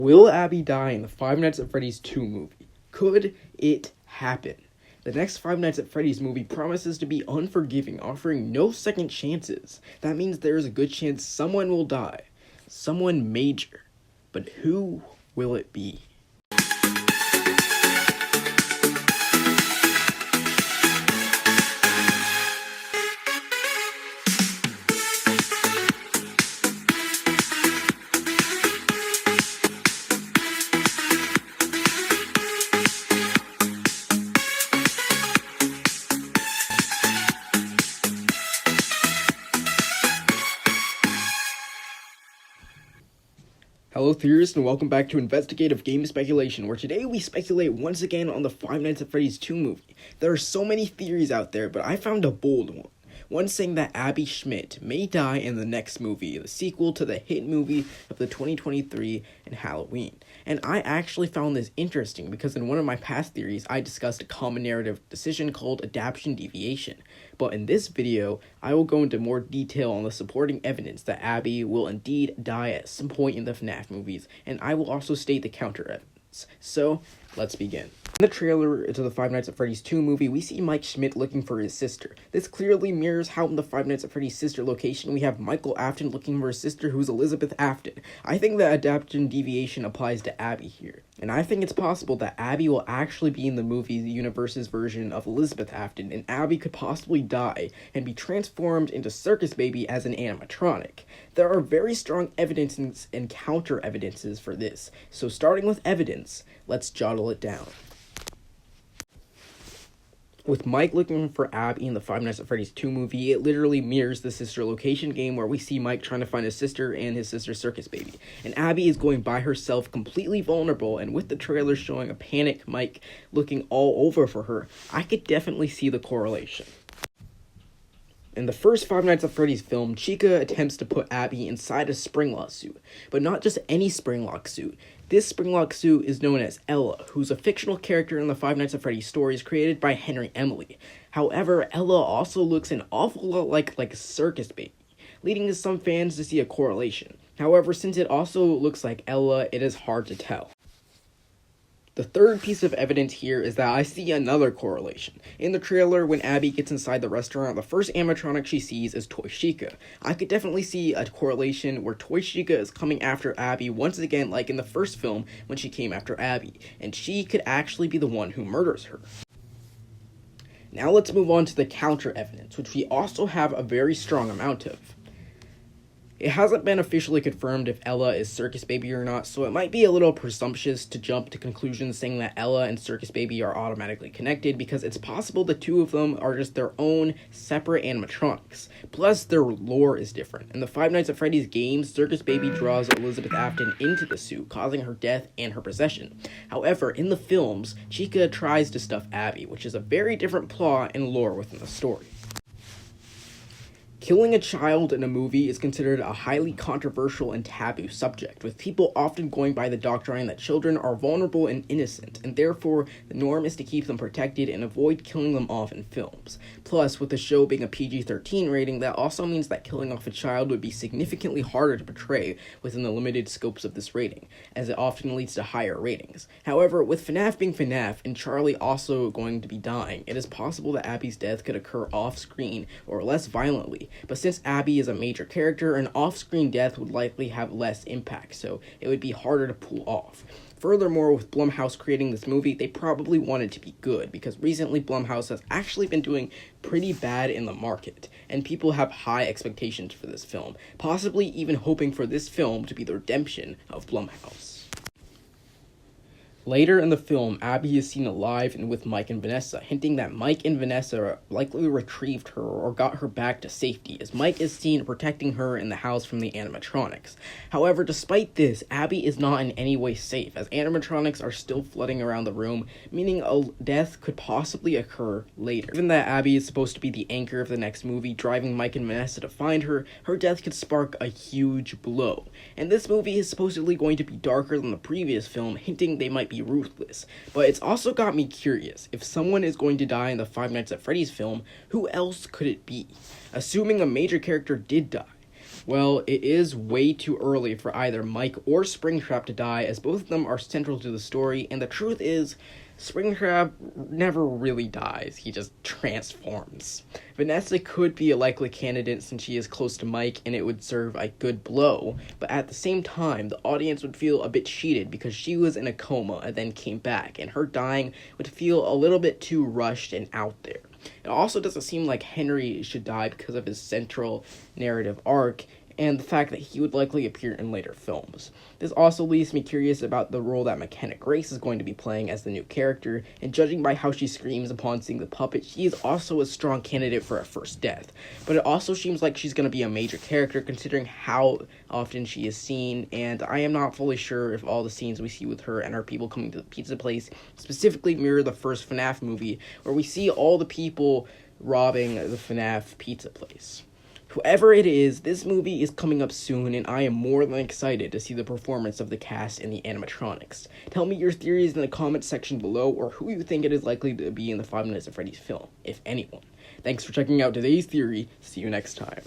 Will Abby die in the Five Nights at Freddy's 2 movie? Could it happen? The next Five Nights at Freddy's movie promises to be unforgiving, offering no second chances. That means there is a good chance someone will die. Someone major. But who will it be? Hello theorists, and welcome back to Investigative Game Speculation, where today we speculate once again on the Five Nights at Freddy's 2 movie. There are so many theories out there, but I found a bold one. One saying that Abby Schmidt may die in the next movie, the sequel to the hit movie of the 2023 and Halloween. And I actually found this interesting because in one of my past theories, I discussed a common narrative decision called adaptation deviation. But in this video, I will go into more detail on the supporting evidence that Abby will indeed die at some point in the Fnaf movies, and I will also state the counter evidence. So, let's begin. In the trailer to the Five Nights at Freddy's 2 movie, we see Mike Schmidt looking for his sister. This clearly mirrors how in the Five Nights at Freddy's sister location, we have Michael Afton looking for his sister, who's Elizabeth Afton. I think that adaptation deviation applies to Abby here. And I think it's possible that Abby will actually be in the movie universe's version of Elizabeth Afton, and Abby could possibly die and be transformed into Circus Baby as an animatronic. There are very strong evidences and counter evidences for this. So starting with evidence, let's jottle it down. With Mike looking for Abby in the Five Nights at Freddy's 2 movie, it literally mirrors the sister location game where we see Mike trying to find his sister and his sister's Circus Baby. And Abby is going by herself, completely vulnerable, and with the trailer showing a panic Mike looking all over for her, I could definitely see the correlation. In the first Five Nights at Freddy's film, Chica attempts to put Abby inside a Springlock suit, but not just any Springlock suit. This Springlock suit is known as Ella, who's a fictional character in the Five Nights at Freddy's stories created by Henry Emily. However, Ella also looks an awful lot like a Circus Baby, leading to some fans to see a correlation. However, since it also looks like Ella, it is hard to tell. The third piece of evidence here is that I see another correlation. In the trailer, when Abby gets inside the restaurant, the first animatronic she sees is Toy Chica. I could definitely see a correlation where Toy Chica is coming after Abby once again, like in the first film when she came after Abby, and she could actually be the one who murders her. Now let's move on to the counter evidence, which we also have a very strong amount of. It hasn't been officially confirmed if Ella is Circus Baby or not, so it might be a little presumptuous to jump to conclusions saying that Ella and Circus Baby are automatically connected, because it's possible the two of them are just their own separate animatronics. Plus, their lore is different. In the Five Nights at Freddy's games, Circus Baby draws Elizabeth Afton into the suit, causing her death and her possession. However, in the films, Chica tries to stuff Abby, which is a very different plot and lore within the story. Killing a child in a movie is considered a highly controversial and taboo subject, with people often going by the doctrine that children are vulnerable and innocent, and therefore the norm is to keep them protected and avoid killing them off in films. Plus, with the show being a PG-13 rating, that also means that killing off a child would be significantly harder to portray within the limited scopes of this rating, as it often leads to higher ratings. However, with Fnaf being Fnaf and Charlie also going to be dying, it is possible that Abby's death could occur off-screen or less violently. But since Abby is a major character, an off-screen death would likely have less impact, so it would be harder to pull off. Furthermore, with Blumhouse creating this movie, they probably want it to be good, because recently Blumhouse has actually been doing pretty bad in the market, and people have high expectations for this film, possibly even hoping for this film to be the redemption of Blumhouse. Later in the film, Abby is seen alive and with Mike and Vanessa, hinting that Mike and Vanessa likely retrieved her or got her back to safety, as Mike is seen protecting her in the house from the animatronics. However, despite this, Abby is not in any way safe, as animatronics are still flooding around the room, meaning a death could possibly occur later. Given that Abby is supposed to be the anchor of the next movie, driving Mike and Vanessa to find her, her death could spark a huge blow. And this movie is supposedly going to be darker than the previous film, hinting they might be ruthless. But it's also got me curious. If someone is going to die in the Five Nights at Freddy's film, who else could it be? Assuming a major character did die, Well, it is way too early for either Mike or Springtrap to die, as both of them are central to the story, and the truth is, Springtrap never really dies, he just transforms. Vanessa could be a likely candidate since she is close to Mike and it would serve a good blow, but at the same time, the audience would feel a bit cheated because she was in a coma and then came back, and her dying would feel a little bit too rushed and out there. It also doesn't seem like Henry should die because of his central narrative arc, and the fact that he would likely appear in later films. This also leaves me curious about the role that McKenna Grace is going to be playing as the new character, and judging by how she screams upon seeing the puppet, she is also a strong candidate for a first death. But it also seems like she's going to be a major character considering how often she is seen, and I am not fully sure if all the scenes we see with her and our people coming to the pizza place specifically mirror the first Fnaf movie, where we see all the people robbing the Fnaf pizza place. Whoever it is, this movie is coming up soon, and I am more than excited to see the performance of the cast and the animatronics. Tell me your theories in the comments section below, or who you think it is likely to be in the Five Nights at Freddy's film, if anyone. Thanks for checking out today's theory. See you next time.